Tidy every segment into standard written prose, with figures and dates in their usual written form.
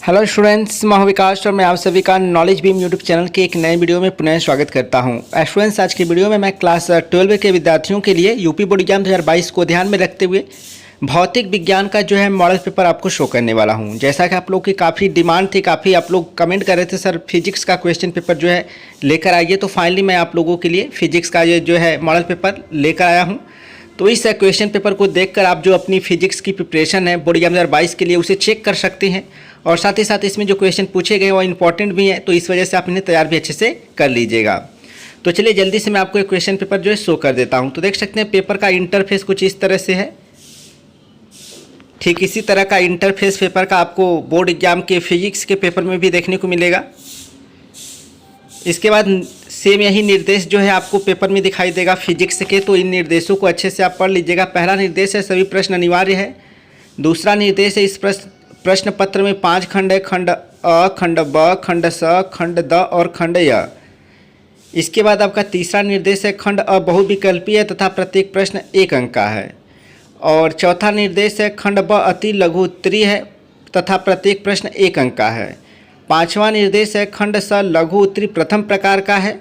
Hello students, मैं हूं विकास और मैं आप सभी का नॉलेज बीम यूट्यूब चैनल के एक नए वीडियो में पुनः स्वागत करता हूं। स्टूडेंट्स, आज की वीडियो में मैं क्लास 12 के विद्यार्थियों के लिए यूपी बोर्ड एग्जाम 2022 को ध्यान में रखते हुए भौतिक विज्ञान का जो है मॉडल पेपर आपको शो करने वाला हूं। जैसा कि आप लोग की काफ़ी डिमांड थी, काफ़ी आप लोग कमेंट कर रहे थे सर फिजिक्स का क्वेश्चन पेपर जो है लेकर आइए, तो फाइनली मैं आप लोगों के लिए फिजिक्स का ये जो है मॉडल पेपर लेकर आया हूँ। तो इस क्वेश्चन पेपर को देखकर आप जो अपनी फिजिक्स की प्रिपरेशन है बोर्ड एग्जाम 2022 के लिए उसे चेक कर सकते हैं, और साथ ही साथ इसमें जो क्वेश्चन पूछे गए वो इंपॉर्टेंट भी हैं, तो इस वजह से आप इन्हें तैयार भी अच्छे से कर लीजिएगा। तो चलिए जल्दी से मैं आपको एक क्वेश्चन पेपर जो है शो कर देता हूं। तो देख सकते हैं पेपर का इंटरफेस कुछ इस तरह से है। ठीक इसी तरह का इंटरफेस पेपर का आपको बोर्ड एग्जाम के फिजिक्स के पेपर में भी देखने को मिलेगा। इसके बाद सेम यही निर्देश जो है आपको पेपर में दिखाई देगा फिजिक्स के, तो इन निर्देशों को अच्छे से आप पढ़ लीजिएगा। पहला निर्देश है सभी प्रश्न अनिवार्य है। दूसरा निर्देश है इस प्रश्न पत्र में 5 खंड है, खंड अ, खंड ब, खंड स, खंड द और खंड य। इसके बाद आपका तीसरा निर्देश है खंड अ बहुविकल्पीय है तथा प्रत्येक प्रश्न 1 अंक का है। और चौथा निर्देश है खंड ब अति लघु उत्तरीय है तथा प्रत्येक प्रश्न 1 अंक का है। पांचवा निर्देश है खंड स लघु उत्तरी प्रथम प्रकार का है,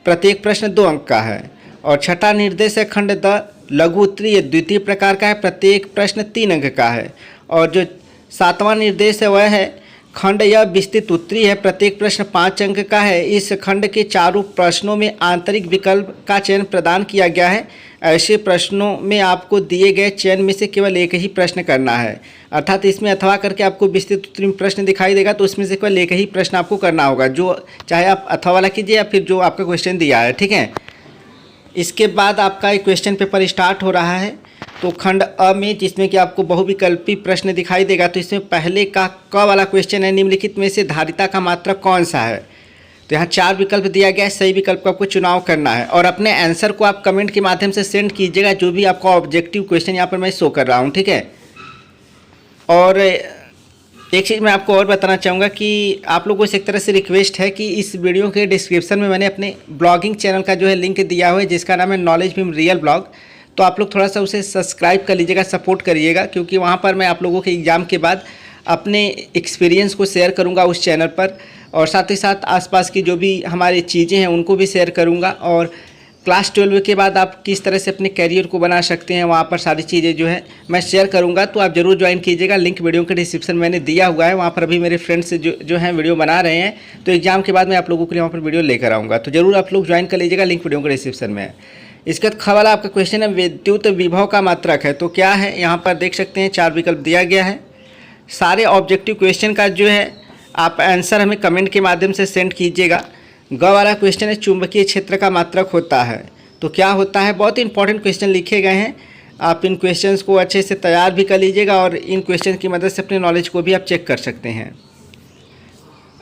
प्रत्येक प्रश्न 2 अंक का है। और छठा निर्देश है खंड द लघु उत्तरीय द्वितीय प्रकार का है, प्रत्येक प्रश्न 3 अंक का है। और जो सातवां निर्देश है वह है खंड यह विस्तृत उत्तरी है, प्रत्येक प्रश्न 5 अंक का है। इस खंड के चारों प्रश्नों में आंतरिक विकल्प का चयन प्रदान किया गया है। ऐसे प्रश्नों में आपको दिए गए चयन में से केवल एक ही प्रश्न करना है, अर्थात इसमें अथवा करके आपको विस्तृत उत्तरी में प्रश्न दिखाई देगा, तो उसमें से केवल एक ही प्रश्न आपको करना होगा, जो चाहे आप अथवा वाला कीजिए या फिर जो आपका क्वेश्चन दिया है। ठीक है, इसके बाद आपका एक क्वेश्चन पेपर स्टार्ट हो रहा है। तो खंड अ में जिसमें कि आपको बहुविकल्पी प्रश्न दिखाई देगा, तो इसमें पहले का क वाला क्वेश्चन है निम्नलिखित में से धारिता का मात्रक कौन सा है। तो यहाँ 4 विकल्प दिया गया है, सही विकल्प का आपको चुनाव करना है और अपने आंसर को आप कमेंट के माध्यम से सेंड कीजिएगा, जो भी आपका ऑब्जेक्टिव क्वेश्चन यहाँ पर मैं शो कर रहा हूँ। ठीक है, और एक चीज़ मैं आपको और बताना चाहूँगा कि आप लोगों से एक तरह से रिक्वेस्ट है कि इस वीडियो के डिस्क्रिप्शन में मैंने अपने ब्लॉगिंग चैनल का जो है लिंक दिया हुआ है, जिसका नाम है नॉलेज बीम रियल ब्लॉग। तो आप लोग थोड़ा सा उसे सब्सक्राइब कर लीजिएगा, सपोर्ट करिएगा, क्योंकि वहाँ पर मैं आप लोगों के एग्ज़ाम के बाद अपने एक्सपीरियंस को शेयर करूँगा उस चैनल पर, और साथ ही साथ आसपास की जो भी हमारी चीज़ें हैं उनको भी शेयर करूँगा। और क्लास 12 के बाद आप किस तरह से अपने करियर को बना सकते हैं वहाँ पर सारी चीज़ें जो है मैं शेयर करूँगा, तो आप ज़रूर ज्वाइन कीजिएगा। लिंक वीडियो के डिस्क्रिप्शन मैंने दिया हुआ है, वहाँ पर अभी मेरे फ्रेंड्स जो हैं वीडियो बना रहे हैं, तो एग्जाम के बाद मैं आप लोगों के लिए वहाँ पर वीडियो लेकर आऊँगा, तो ज़रूर आप लोग ज्वाइन कर लीजिएगा, लिंक वीडियो के डिस्क्रिप्शन में है। इसके बाद ख वाला आपका क्वेश्चन है विद्युत विभव का मात्रक है। तो क्या है, यहाँ पर देख सकते हैं 4 विकल्प दिया गया है। सारे ऑब्जेक्टिव क्वेश्चन का जो है आप आंसर हमें कमेंट के माध्यम से सेंड कीजिएगा। ग वाला क्वेश्चन है चुंबकीय क्षेत्र का मात्रक होता है। तो क्या होता है, बहुत ही इंपॉर्टेंट क्वेश्चन लिखे गए हैं, आप इन क्वेश्चंस को अच्छे से तैयार भी कर लीजिएगा और इन क्वेश्चन की मदद से अपने नॉलेज को भी आप चेक कर सकते हैं।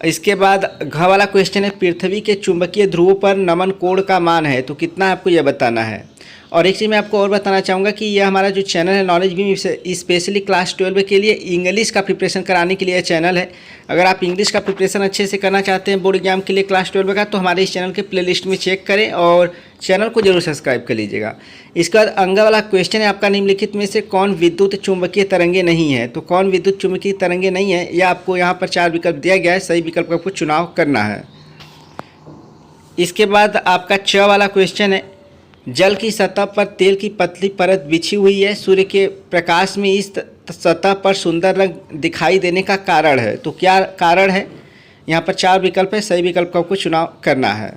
इसके बाद घ वाला क्वेश्चन है पृथ्वी के चुंबकीय ध्रुवों पर नमन कोण का मान है, तो कितना आपको यह बताना है। और एक चीज़ मैं आपको और बताना चाहूँगा कि यह हमारा जो चैनल है नॉलेज बीम स्पेशली क्लास 12 के लिए इंग्लिश का प्रिपरेशन कराने के लिए चैनल है। अगर आप इंग्लिश का प्रिपरेशन अच्छे से करना चाहते हैं बोर्ड एग्जाम के लिए क्लास 12 का, तो हमारे इस चैनल के प्लेलिस्ट में चेक करें और चैनल को जरूर सब्सक्राइब कर लीजिएगा। इसके बाद अंग वाला क्वेश्चन है आपका निम्नलिखित में से कौन विद्युत चुंबकीय तरंगे नहीं है। तो कौन विद्युत चुंबकीय तरंगे नहीं है, यह आपको यहाँ पर 4 विकल्प दिया गया है, सही विकल्प का आपको चुनाव करना है। इसके बाद आपका च वाला क्वेश्चन है जल की सतह पर तेल की पतली परत बिछी हुई है, सूर्य के प्रकाश में इस सतह पर सुंदर रंग दिखाई देने का कारण है। तो क्या कारण है, यहाँ पर 4 विकल्प है, सही विकल्प का आपको चुनाव करना है।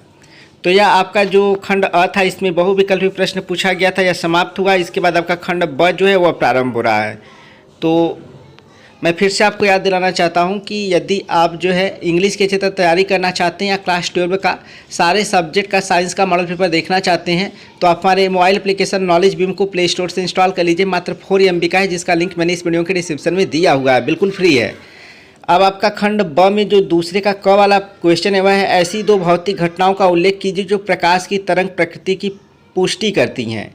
तो यह आपका जो खंड अ था इसमें बहुविकल्पी प्रश्न पूछा गया था, यह समाप्त हुआ। इसके बाद आपका खंड ब जो है वह प्रारंभ हो रहा है। तो मैं फिर से आपको याद दिलाना चाहता हूं कि यदि आप जो है इंग्लिश के क्षेत्र तैयारी करना चाहते हैं या क्लास 12 का सारे सब्जेक्ट का साइंस का मॉडल पेपर देखना चाहते हैं, तो आप हमारे मोबाइल एप्लीकेशन नॉलेज बीम को प्ले स्टोर से इंस्टॉल कर लीजिए। मात्र 4 MB का है, जिसका लिंक मैंने इस वीडियो के डिस्क्रिप्शन में दिया हुआ है, बिल्कुल फ्री है। अब आपका खंड ब में जो दूसरे का क वाला क्वेश्चन है वह है ऐसी 2 भौतिक घटनाओं का उल्लेख कीजिए जो प्रकाश की तरंग प्रकृति की पुष्टि करती हैं।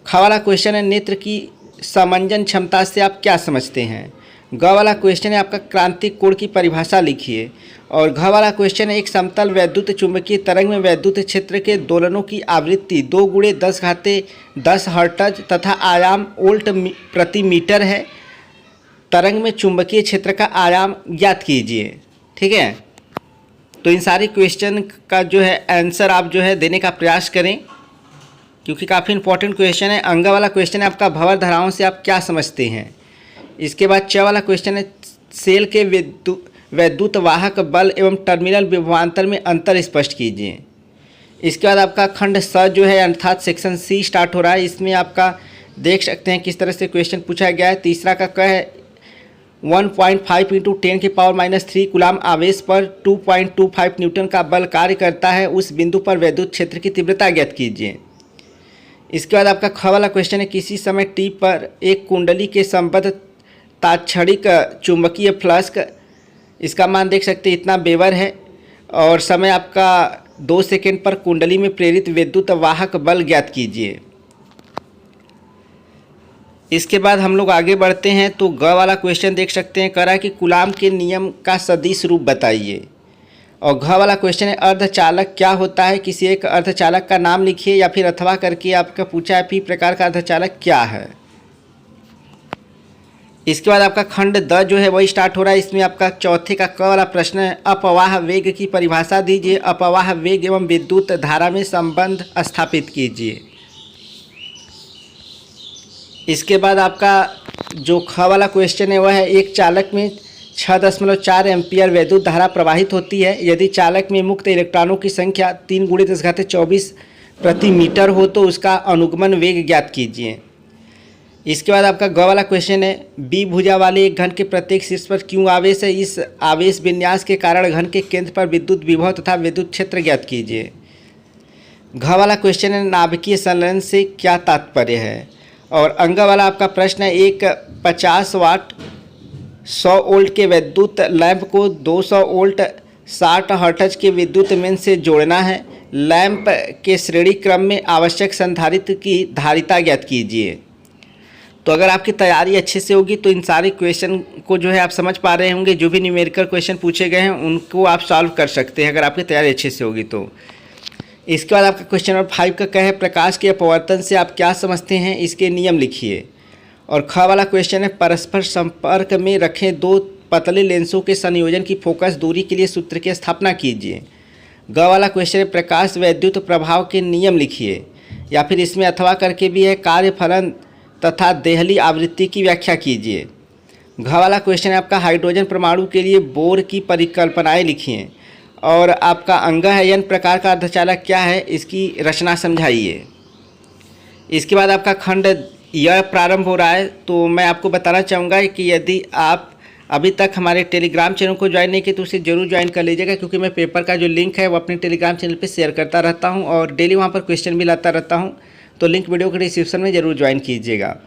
ख वाला क्वेश्चन है नेत्र की समंजन क्षमता से आप क्या समझते हैं। ग वाला क्वेश्चन है आपका क्रांतिक कोण की परिभाषा लिखिए। और घ वाला क्वेश्चन है एक समतल वैद्युत चुंबकीय तरंग में वैद्युत क्षेत्र के दोलनों की आवृत्ति 2 × 10⁻10 हर्ट्ज तथा आयाम वोल्ट प्रति मीटर है। तरंग में चुंबकीय क्षेत्र का आयाम ज्ञात कीजिए। ठीक है, तो इन सारे क्वेश्चन का जो है आंसर आप जो है देने का प्रयास करें, क्योंकि काफ़ी इंपॉर्टेंट क्वेश्चन है। अंग वाला क्वेश्चन है आपका भंवर धाराओं से आप क्या समझते हैं। इसके बाद च वाला क्वेश्चन है सेल के वैद्युत वाहक बल एवं टर्मिनल विभवांतर में अंतर स्पष्ट कीजिए। इसके बाद आपका खंड स जो है अर्थात सेक्शन सी स्टार्ट हो रहा है। इसमें आपका देख सकते हैं किस तरह से क्वेश्चन पूछा गया है। तीसरा का क है 1.5 × 10⁻³ कूलाम आवेश पर 2.25 न्यूटन का बल कार्य करता है, उस बिंदु पर विद्युत क्षेत्र की तीव्रता ज्ञात कीजिए। इसके बाद आपका ख वाला क्वेश्चन है किसी समय टी पर एक कुंडली के संबद्ध तात्क्षणिक चुंबकीय फ्लक्स, इसका मान देख सकते हैं इतना वेबर है, और समय आपका 2 सेकेंड पर कुंडली में प्रेरित विद्युत वाहक बल ज्ञात कीजिए। इसके बाद हम लोग आगे बढ़ते हैं तो ग वाला क्वेश्चन देख सकते हैं करा कि कूलाम के नियम का सदिश रूप बताइए। और घ वाला क्वेश्चन है अर्धचालक क्या होता है, किसी एक अर्धचालक का नाम लिखिए, या फिर अथवा करके आपका पूछा है पी प्रकार का अर्धचालक क्या है। इसके बाद आपका खंड द जो है वही स्टार्ट हो रहा है। इसमें आपका चौथे का क वाला प्रश्न है अपवाह वेग की परिभाषा दीजिए, अपवाह वेग एवं विद्युत धारा में संबंध स्थापित कीजिए। इसके बाद आपका जो ख वाला क्वेश्चन है वह है एक चालक में 6.4 एम्पियर विद्युत धारा प्रवाहित होती है, यदि चालक में मुक्त इलेक्ट्रॉनों की संख्या 3 × 10⁻24 प्रति मीटर हो तो उसका अनुगमन वेग ज्ञात कीजिए। इसके बाद आपका ग वाला क्वेश्चन है बी भुजा वाले एक घन के प्रत्येक शीर्ष पर क्यों आवेश है, इस आवेश विन्यास के कारण घन के केंद्र पर विद्युत विभव तथा विद्युत क्षेत्र ज्ञात कीजिए। घ वाला क्वेश्चन है नाभिकीय संलयन से क्या तात्पर्य है। और अंग वाला आपका प्रश्न है एक 50 वाट 100 वोल्ट के विद्युत लैंप को 200 वोल्ट 60 हर्ट्ज के विद्युत मेन से जोड़ना है, लैंप के श्रेणी क्रम में आवश्यक संधारित्र की धारिता ज्ञात कीजिए। तो अगर आपकी तैयारी अच्छे से होगी तो इन सारे क्वेश्चन को जो है आप समझ पा रहे होंगे, जो भी न्यूमेरिकल क्वेश्चन पूछे गए हैं उनको आप सॉल्व कर सकते हैं अगर आपकी तैयारी अच्छे से होगी तो। इसके बाद आपका क्वेश्चन नंबर 5 का है प्रकाश के अपवर्तन से आप क्या समझते हैं, इसके नियम लिखिए। और ख वाला क्वेश्चन है परस्पर संपर्क में रखे 2 पतले लेंसों के संयोजन की फोकस दूरी के लिए सूत्र की स्थापना कीजिए। ग वाला क्वेश्चन है प्रकाश विद्युत प्रभाव के नियम लिखिए, या फिर इसमें अथवा करके भी है कार्य फलन तथा देहली आवृत्ति की व्याख्या कीजिए। घ वाला क्वेश्चन है आपका हाइड्रोजन परमाणु के लिए बोर की परिकल्पनाएं लिखिए। और आपका अंग है एन प्रकार का अर्धचालक क्या है, इसकी रचना समझाइए। इसके बाद आपका खंड यह प्रारंभ हो रहा है। तो मैं आपको बताना चाहूँगा कि यदि आप अभी तक हमारे टेलीग्राम चैनल को ज्वाइन नहीं किए तो उसे ज़रूर ज्वाइन कर लीजिएगा, क्योंकि मैं पेपर का जो लिंक है वो अपने टेलीग्राम चैनल पे शेयर करता रहता हूँ और डेली वहाँ पर क्वेश्चन भी लाता रहता हूँ। तो लिंक वीडियो के डिस्क्रिप्शन में ज़रूर ज्वाइन कीजिएगा।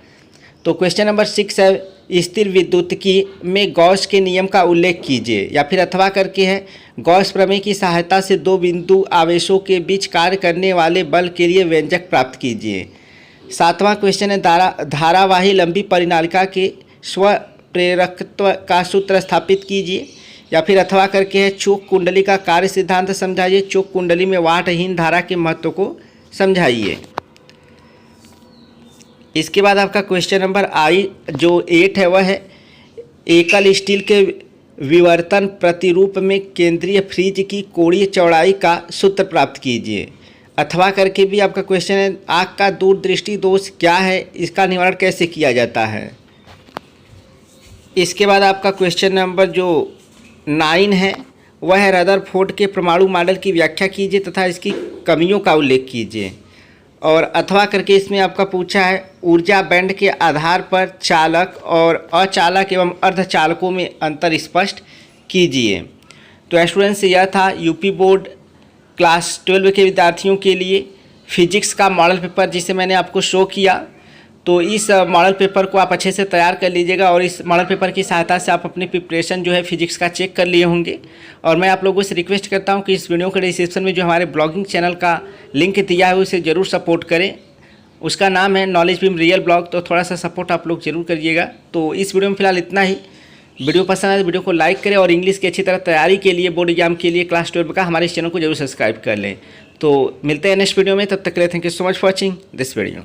तो क्वेश्चन नंबर 6 है स्थिर विद्युतिकी में गॉस के नियम का उल्लेख कीजिए, या फिर अथवा करके है गॉस प्रमेय की सहायता से 2 बिंदु आवेशों के बीच कार्य करने वाले बल के लिए व्यंजक प्राप्त कीजिए। 7वां क्वेश्चन है धारावाही लंबी परिनालिका के स्व प्रेरकत्व का सूत्र स्थापित कीजिए, या फिर अथवा करके है चोक कुंडली का कार्य सिद्धांत समझाइए, चोक कुंडली में वाटहीन धारा के महत्व को समझाइए। इसके बाद आपका क्वेश्चन नंबर जो 8 है वह है एकल स्टील के विवर्तन प्रतिरूप में केंद्रीय फ्रीज की कोणीय चौड़ाई का सूत्र प्राप्त कीजिए। अथवा करके भी आपका क्वेश्चन है आँख का दूरदृष्टि दोष क्या है, इसका निवारण कैसे किया जाता है। इसके बाद आपका क्वेश्चन नंबर जो 9 है वह है रदरफोर्ड के परमाणु मॉडल की व्याख्या कीजिए तथा इसकी कमियों का उल्लेख कीजिए। और अथवा करके इसमें आपका पूछा है ऊर्जा बैंड के आधार पर चालक और अचालक एवं अर्धचालकों में अंतर स्पष्ट कीजिए। तो स्टूडेंट्स यह था यूपी बोर्ड क्लास 12 के विद्यार्थियों के लिए फिजिक्स का मॉडल पेपर जिसे मैंने आपको शो किया। तो इस मॉडल पेपर को आप अच्छे से तैयार कर लीजिएगा और इस मॉडल पेपर की सहायता से आप अपनी प्रिपरेशन जो है फिजिक्स का चेक कर लिए होंगे। और मैं आप लोगों से रिक्वेस्ट करता हूं कि इस वीडियो के डिस्क्रिप्शन में जो हमारे ब्लॉगिंग चैनल का लिंक दिया है उसे ज़रूर सपोर्ट करें। उसका नाम है नॉलेज बीम रियल ब्लॉग, तो थोड़ा सा सपोर्ट आप लोग ज़रूर करिएगा। तो इस वीडियो में फिलहाल इतना ही। वीडियो पसंद आए तो वीडियो को लाइक करें और इंग्लिश की अच्छी तरह तैयारी के लिए बोर्ड एग्जाम के लिए क्लास 12 का हमारे इस चैनल को जरूर सब्सक्राइब कर लें। तो मिलते हैं नेक्स्ट वीडियो में, तब तक के लिए thank you so much for watching this video.